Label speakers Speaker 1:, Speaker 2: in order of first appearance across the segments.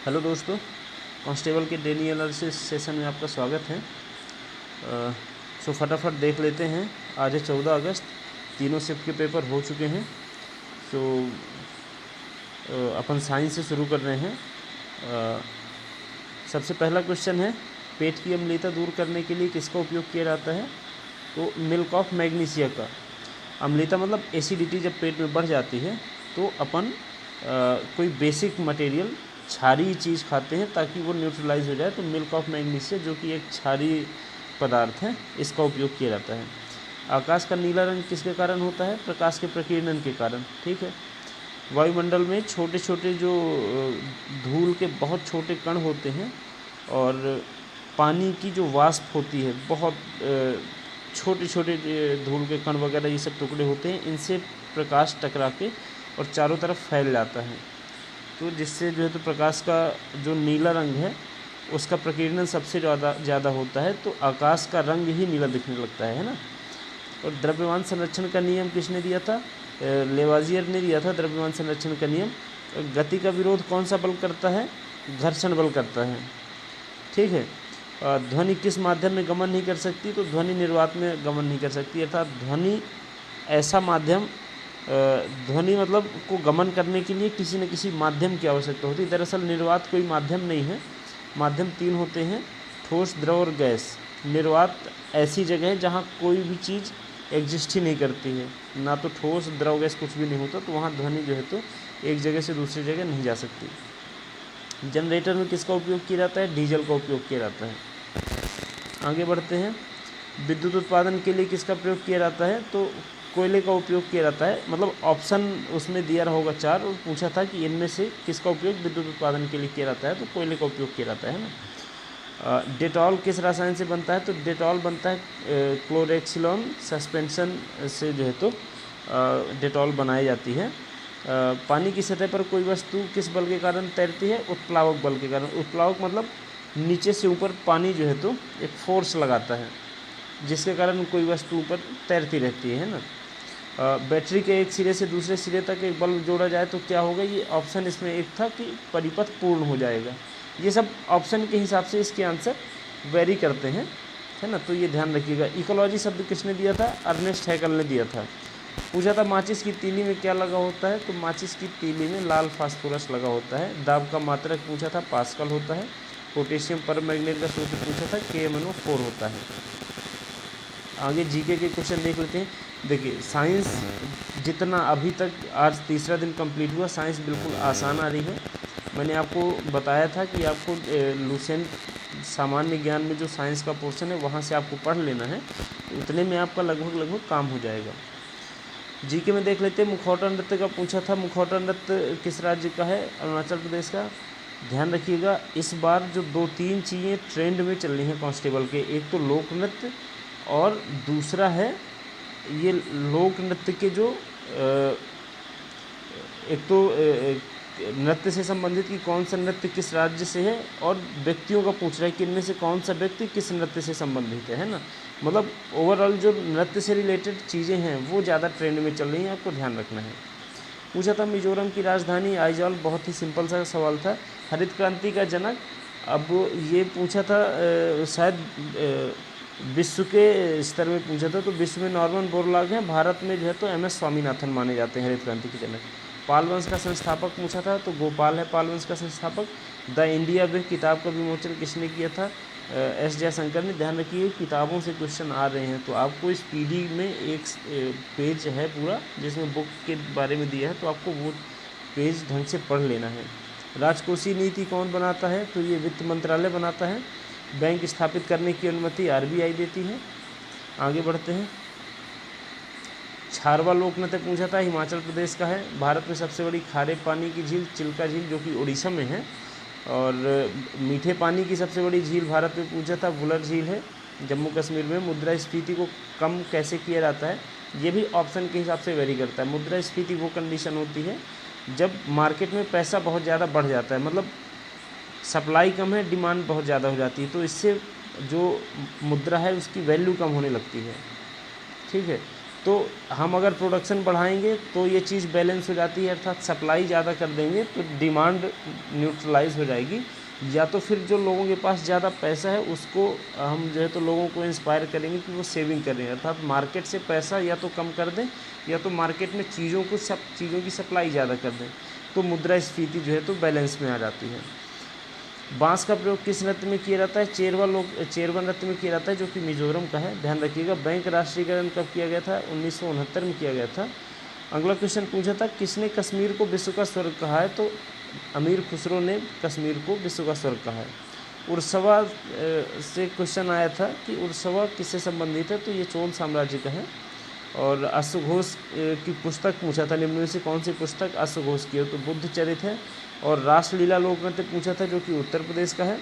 Speaker 1: Hello दोस्तों, constable के daily analysis session में आपका स्वागत है। फटाफट देख लेते हैं। आज है 14 अगस्त, तीनों शिफ्ट के पेपर हो चुके हैं। अपन साइंस से शुरू कर रहे हैं। सबसे पहला क्वेश्चन है, पेट की अम्लता दूर करने के लिए किसका उपयोग किया जाता है? तो मिल्क ऑफ मैग्नीशिया का। अम्लता मतलब एसिडिटी जब पेट में बढ़ जाती है तो अपन कोई बेसिक मटेरियल क्षारीय चीज़ खाते हैं ताकि वो न्यूट्रलाइज हो जाए। तो मिल्क ऑफ मैग्नीशिया जो कि एक क्षारीय पदार्थ है, इसका उपयोग किया जाता है। आकाश का नीला रंग किसके कारण होता है? प्रकाश के प्रकीर्णन के कारण। ठीक है। वायुमंडल में छोटे छोटे जो धूल के बहुत छोटे कण होते हैं और पानी की जो वाष्प होती है, बहुत छोटे छोटे धूल के कण वगैरह ये सब टुकड़े होते हैं, इनसे प्रकाश टकरा के और चारों तरफ फैल जाता है। तो जिससे जो है तो प्रकाश का जो नीला रंग है उसका प्रकीर्णन सबसे ज़्यादा होता है। तो आकाश का रंग ही नीला दिखने लगता है ना। और द्रव्यमान संरक्षण का नियम किसने दिया था? लेवाजियर ने दिया था द्रव्यमान संरक्षण का नियम। गति का विरोध कौन सा बल करता है? घर्षण बल करता है। ठीक है। ध्वनि किस माध्यम में गमन नहीं कर सकती? तो ध्वनि निर्वात में गमन नहीं कर सकती। अर्थात ध्वनि ऐसा माध्यम, ध्वनि मतलब को गमन करने के लिए किसी न किसी माध्यम की आवश्यकता होती है। दरअसल निर्वात कोई माध्यम नहीं है। माध्यम तीन होते हैं, ठोस, द्रव और गैस। निर्वात ऐसी जगह है जहाँ कोई भी चीज़ एग्जिस्ट ही नहीं करती है, ना तो ठोस, द्रव, गैस कुछ भी नहीं होता, तो वहाँ ध्वनि जो है तो एक जगह से दूसरी जगह नहीं जा सकती। जनरेटर में किसका उपयोग किया जाता है? डीजल का उपयोग किया जाता है। आगे बढ़ते हैं। विद्युत उत्पादन के लिए किसका प्रयोग किया जाता है? तो कोयले का उपयोग किया जाता है। मतलब ऑप्शन उसमें दिया होगा 4 और पूछा था कि इनमें से किसका उपयोग विद्युत उत्पादन के लिए किया जाता है, तो कोयले का उपयोग किया जाता है ना। डेटॉल किस रसायन से बनता है? तो डेटॉल बनता है क्लोरेक्सिलॉन सस्पेंशन से जो है तो डेटॉल बनाई जाती है। पानी की सतह पर कोई वस्तु किस बल के कारण तैरती है? उत्प्लावक बल के कारण। उत्प्लावक मतलब नीचे से ऊपर पानी जो है तो एक फोर्स लगाता है जिसके कारण कोई वस्तु ऊपर तैरती रहती है ना। बैटरी के एक सिरे से दूसरे सिरे तक एक बल्ब जोड़ा जाए तो क्या होगा? ये ऑप्शन इसमें एक था कि परिपथ पूर्ण हो जाएगा। ये सब ऑप्शन के हिसाब से इसके आंसर वेरी करते हैं, है ना। तो ये ध्यान रखिएगा। इकोलॉजी शब्द किसने दिया था? अर्नेस्ट हैकल ने दिया था। पूछा था माचिस की तीली में क्या लगा होता है? तो माचिस की तीली में लाल फास्फोरस लगा होता है। दाब का मात्रक पूछा था, पास्कल होता है। पोटेशियम परमैंगनेट का सूत्र पूछा था, KMnO4 होता है। आगे जीके के क्वेश्चन देख लेते हैं। देखिए, साइंस जितना अभी तक, आज तीसरा दिन कंप्लीट हुआ, साइंस बिल्कुल आसान आ रही है। मैंने आपको बताया था कि आपको लुसेंट सामान्य ज्ञान में जो साइंस का पोर्शन है वहाँ से आपको पढ़ लेना है, उतने में आपका लगभग काम हो जाएगा। जीके में देख लेते हैं। मुखौटा नृत्य का पूछा था। मुखौटा नृत्य किस राज्य का है? अरुणाचल प्रदेश का। ध्यान रखिएगा, इस बार जो 2-3 चीज़ें ट्रेंड में चल रही हैं कांस्टेबल के, एक तो लोक नृत्य और दूसरा है ये लोक नृत्य के जो एक तो नृत्य से संबंधित कि कौन सा नृत्य किस राज्य से है, और व्यक्तियों का पूछ रहा है कि इनमें से कौन सा व्यक्ति किस नृत्य से संबंधित है ना। मतलब ओवरऑल जो नृत्य से रिलेटेड चीज़ें हैं वो ज़्यादा ट्रेंड में चल रही हैं, आपको ध्यान रखना है। पूछा था मिजोरम की राजधानी आइजॉल। बहुत ही सिंपल सा सवाल था। हरित क्रांति का जनक, अब ये पूछा था शायद विश्व के स्तर में पूछा था, तो विश्व में नॉर्मन बोरलॉग हैं, भारत में जो है तो MS स्वामीनाथन माने जाते हैं हरित क्रांति के जनक। पाल वंश का संस्थापक पूछा था, तो गोपाल है पाल वंश का संस्थापक। द इंडिया वे किताब का विमोचन किसने किया था? S जयशंकर ने। ध्यान रखिए, किताबों से क्वेश्चन आ रहे हैं, तो आपको इस PD में एक पेज है पूरा जिसमें बुक के बारे में दिया है, तो आपको वो पेज ढंग से पढ़ लेना है। राजकोषीय नीति कौन बनाता है? तो ये वित्त मंत्रालय बनाता है। बैंक स्थापित करने की अनुमति RBI देती है। आगे बढ़ते हैं। छारवा लोक नृत्य पूछा था, हिमाचल प्रदेश का है। भारत में सबसे बड़ी खारे पानी की झील चिल्का झील जो कि उड़ीसा में है, और मीठे पानी की सबसे बड़ी झील भारत में पूछा था, वुलर झील है, जम्मू कश्मीर में। मुद्रास्फीति को कम कैसे किया जाता है? ये भी ऑप्शन के हिसाब से वेरी करता है। मुद्रास्फीति वो कंडीशन होती है जब मार्केट में पैसा बहुत ज़्यादा बढ़ जाता है, मतलब सप्लाई कम है, डिमांड बहुत ज़्यादा हो जाती है, तो इससे जो मुद्रा है उसकी वैल्यू कम होने लगती है। ठीक है। तो हम अगर प्रोडक्शन बढ़ाएंगे तो ये चीज़ बैलेंस हो जाती है, अर्थात सप्लाई ज़्यादा कर देंगे तो डिमांड न्यूट्रलाइज हो जाएगी, या तो फिर जो लोगों के पास ज़्यादा पैसा है उसको हम जो है तो लोगों को इंस्पायर करेंगे कि वो सेविंग करें, अर्थात मार्केट से पैसा या तो कम कर दें या तो मार्केट में चीज़ों की सप्लाई ज़्यादा कर दें, तो मुद्रास्फीति जो है तो बैलेंस में आ जाती है। बांस का प्रयोग किस नृत्य में किया जाता है? चेरवा नृत्य में किया जाता है, जो कि मिजोरम का है, ध्यान रखिएगा। बैंक राष्ट्रीयकरण कब किया गया था? 1969 में किया गया था। अगला क्वेश्चन पूछा था किसने कश्मीर को विश्व का स्वर्ग कहा है? तो अमीर खुसरो ने कश्मीर को विश्व का स्वर्ग कहा है। उर्सवा से क्वेश्चन आया था कि उर्सवा किससे संबंधित है? तो ये चोल साम्राज्य का है। और अश्वघोष की पुस्तक पूछा था, निम्न में से कौन सी पुस्तक अश्वघोष की है? तो बुद्ध चरित है। और रासलीला लोक नृत्य पूछा था, जो कि उत्तर प्रदेश का है।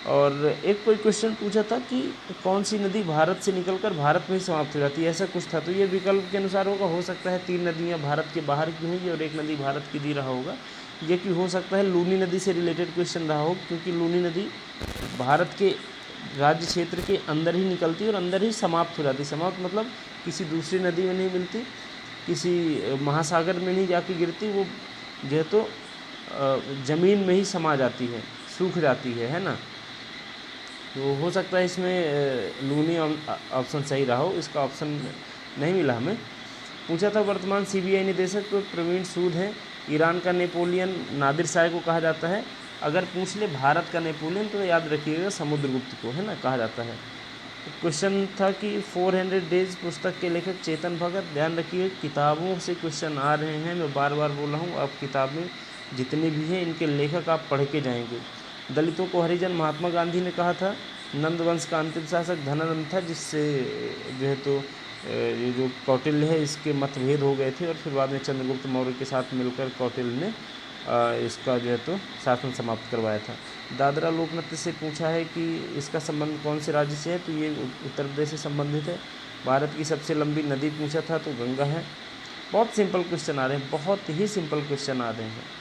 Speaker 1: और एक कोई क्वेश्चन पूछा था कि कौन सी नदी भारत से निकलकर भारत में ही समाप्त हो जाती है, ऐसा कुछ था। तो ये विकल्प के अनुसार होगा, हो सकता है 3 नदियाँ भारत के बाहर की होंगी और 1 नदी भारत की दी रहा होगा। ये कि हो सकता है लूनी नदी से रिलेटेड क्वेश्चन रहा हो, क्योंकि लूनी नदी भारत के राज्य क्षेत्र के अंदर ही निकलती है और अंदर ही समाप्त हो जाती है। समाप्त मतलब किसी दूसरी नदी में नहीं मिलती, किसी महासागर में नहीं जाके गिरती, वो जो है तो ज़मीन में ही समा जाती है, सूख जाती है ना। तो हो सकता है इसमें लूनी ऑप्शन सही रहा हो, इसका ऑप्शन नहीं मिला हमें। पूछा था वर्तमान CBI निदेशक तो प्रवीण सूद हैं। ईरान का नेपोलियन नादिर शाह को कहा जाता है। अगर पूछ ले भारत का नेपोलियन तो याद रखिएगा समुद्रगुप्त को, है ना, कहा जाता है। तो क्वेश्चन था कि 400 डेज पुस्तक के लेखक चेतन भगत। ध्यान रखिए किताबों से क्वेश्चन आ रहे हैं, मैं बार बार बोल रहा हूँ, आप किताबें जितनी भी हैं इनके लेखक आप पढ़ के जाएंगे। दलितों को हरिजन महात्मा गांधी ने कहा था। नंद वंश का अंतिम शासक धनानंद था, जिससे जो है तो ये जो कौटिल्य है इसके मतभेद हो गए थे और फिर बाद में चंद्रगुप्त मौर्य के साथ मिलकर कौटिल्य ने इसका जो है तो शासन समाप्त करवाया था। दादरा लोक नृत्य से पूछा है कि इसका संबंध कौन से राज्य से है? तो ये उत्तर प्रदेश से संबंधित है। भारत की सबसे लंबी नदी पूछा था, तो गंगा है। बहुत सिंपल क्वेश्चन आ रहे हैं, बहुत ही सिंपल क्वेश्चन आ रहे हैं।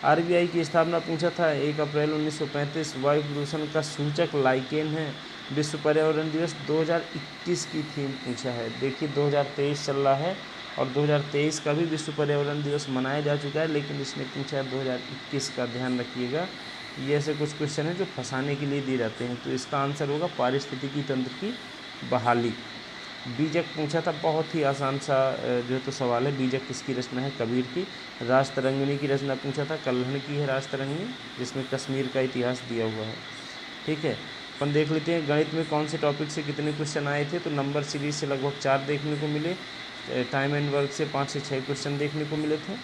Speaker 1: RBI की स्थापना पूछा था 1 अप्रैल 1935। वायु प्रदूषण का सूचक लाइकेन है। विश्व पर्यावरण दिवस 2021 की थीम पूछा है। देखिए 2023 चल रहा है और 2023 का भी विश्व पर्यावरण दिवस मनाया जा चुका है, लेकिन इसने पूछा है 2021 का। ध्यान रखिएगा, ये ऐसे कुछ क्वेश्चन हैं जो फंसाने के लिए दिए जाते हैं। तो इसका आंसर होगा पारिस्थितिकी तंत्र की बहाली। बीजक पूछा था, बहुत ही आसान सा जो है तो सवाल है। बीजक किसकी रचना है? कबीर की। राजतरंगिणी की रचना पूछा था, कल्हड़ की है राजतरंगिणी, जिसमें कश्मीर का इतिहास दिया हुआ है। ठीक है, अपन देख लेते हैं गणित में कौन से टॉपिक से कितने क्वेश्चन आए थे। तो नंबर सीरीज से लगभग 4 देखने को मिले, टाइम एंड वर्क से 5 से 6 क्वेश्चन देखने को मिले थे,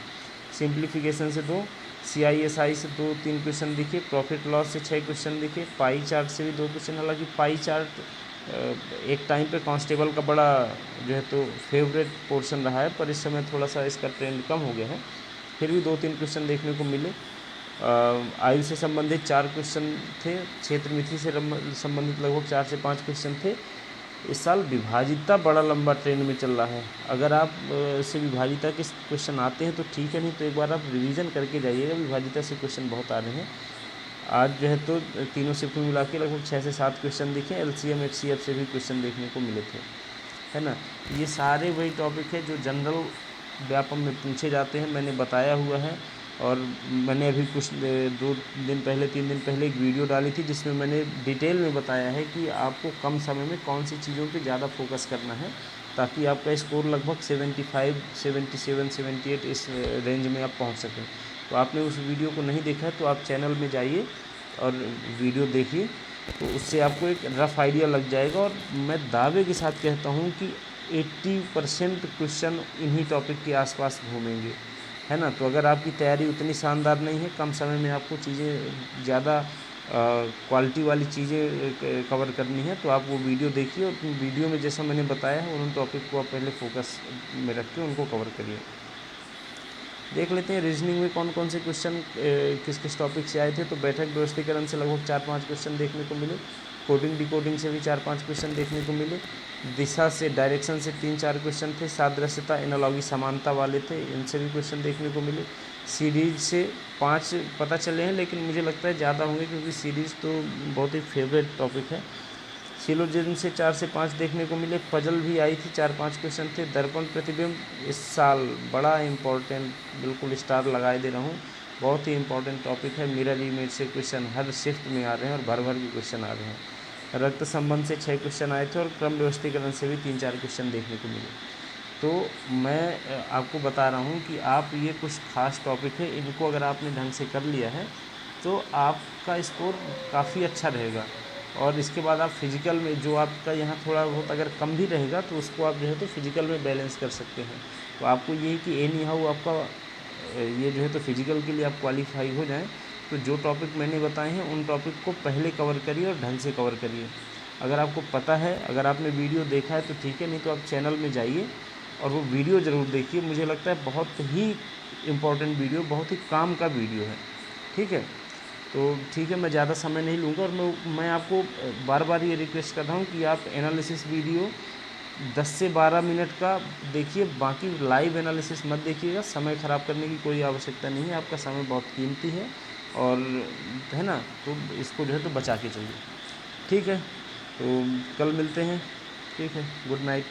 Speaker 1: सिंप्लीफिकेशन से 2, CISI से 2-3 क्वेश्चन दिखे, प्रॉफिट लॉस से 6 क्वेश्चन दिखे, पाई चार्ट से भी 2 क्वेश्चन। हालांकि पाई चार्ट एक टाइम पे कांस्टेबल का बड़ा जो है तो फेवरेट पोर्शन रहा है, पर इस समय थोड़ा सा इसका ट्रेंड कम हो गया है। फिर भी 2-3 क्वेश्चन देखने को मिले। आयु से संबंधित 4 क्वेश्चन थे। क्षेत्र मिति से संबंधित लगभग 4 से 5 क्वेश्चन थे। इस साल विभाजिता बड़ा लंबा ट्रेंड में चल रहा है। अगर आप से विभाजिता के क्वेश्चन आते हैं तो ठीक है, नहीं तो एक बार आप रिवीजन करके जाइएगा, विभाजिता से क्वेश्चन बहुत आ रहे हैं। आज जो है तो तीनों शिफ्ट में मिला के लगभग 6 से 7 क्वेश्चन दिखे। LCM HCF से भी क्वेश्चन देखने को मिले थे, है ना। ये सारे वही टॉपिक है जो जनरल व्यापम में पूछे जाते हैं, मैंने बताया हुआ है। और मैंने अभी कुछ 2 दिन पहले 3 दिन पहले एक वीडियो डाली थी, जिसमें मैंने डिटेल में बताया है कि आपको कम समय में कौन सी चीज़ों पे ज़्यादा फोकस करना है, ताकि आपका स्कोर लगभग 75, 77, 78 इस रेंज में आप पहुंच सकें। तो आपने उस वीडियो को नहीं देखा तो आप चैनल में जाइए और वीडियो देखिए, तो उससे आपको एक रफ़ आइडिया लग जाएगा। और मैं दावे के साथ कहता हूँ कि 80% क्वेश्चन इन्हीं टॉपिक के आसपास घूमेंगे, है ना। तो अगर आपकी तैयारी उतनी शानदार नहीं है, कम समय में आपको चीज़ें ज़्यादा क्वालिटी वाली चीज़ें कवर करनी है, तो आप वो वीडियो देखिए और वीडियो में जैसा मैंने बताया है उन टॉपिक को आप पहले फोकस में रख के उनको कवर करिए। देख लेते हैं रीजनिंग में कौन कौन से क्वेश्चन किस किस टॉपिक से आए थे। तो बैठक व्यवस्थीकरण से लगभग 4-5 क्वेश्चन देखने को मिले। कोडिंग डिकोडिंग से भी 4-5 क्वेश्चन देखने को मिले। दिशा से, डायरेक्शन से 3-4 क्वेश्चन थे। सादृश्यता, एनालॉगी, समानता वाले थे, इनसे भी क्वेश्चन देखने को मिले। सीरीज से 5 पता चले हैं, लेकिन मुझे लगता है ज़्यादा होंगे, क्योंकि सीरीज़ तो बहुत ही फेवरेट टॉपिक है। सिलोजिज्म से 4 से 5 देखने को मिले। पजल भी आई थी, 4-5 क्वेश्चन थे। दर्पण प्रतिबिंब इस साल बड़ा इम्पोर्टेंट, बिल्कुल स्टार लगाए दे रहा हूँ, बहुत ही इंपॉर्टेंट टॉपिक है। मिरर इमेज से क्वेश्चन हर शिफ्ट में आ रहे हैं और भर भर के क्वेश्चन आ रहे हैं। रक्त संबंध से 6 क्वेश्चन आए थे और क्रम व्यवस्थीकरण से भी 3-4 क्वेश्चन देखने को मिले। तो मैं आपको बता रहा हूँ कि आप ये कुछ खास टॉपिक है, इनको अगर आपने ढंग से कर लिया है तो आपका स्कोर काफ़ी अच्छा रहेगा। और इसके बाद आप फिजिकल में जो आपका यहाँ थोड़ा बहुत अगर कम भी रहेगा तो उसको आप जो है तो फिजिकल में बैलेंस कर सकते हैं। तो आपको यही कि एनी हाउ आपका ये जो है तो फिजिकल के लिए आप क्वालिफाई हो जाएं, तो जो टॉपिक मैंने बताए हैं उन टॉपिक को पहले कवर करिए और ढंग से कवर करिए। अगर आपको पता है, अगर आपने वीडियो देखा है तो ठीक है, नहीं तो आप चैनल में जाइए और वो वीडियो ज़रूर देखिए। मुझे लगता है बहुत ही इम्पोर्टेंट वीडियो, बहुत ही काम का वीडियो है। ठीक है, तो ठीक है, मैं ज़्यादा समय नहीं लूँगा और मैं आपको बार बार ये रिक्वेस्ट कर रहा हूँ कि आप एनालिसिस वीडियो 10 से 12 मिनट का देखिए, बाकी लाइव एनालिसिस मत देखिएगा। समय ख़राब करने की कोई आवश्यकता नहीं है, आपका समय बहुत कीमती है और है ना, तो इसको जो है तो बचा के चलिए। ठीक है, तो कल मिलते हैं। ठीक है, गुड नाइट।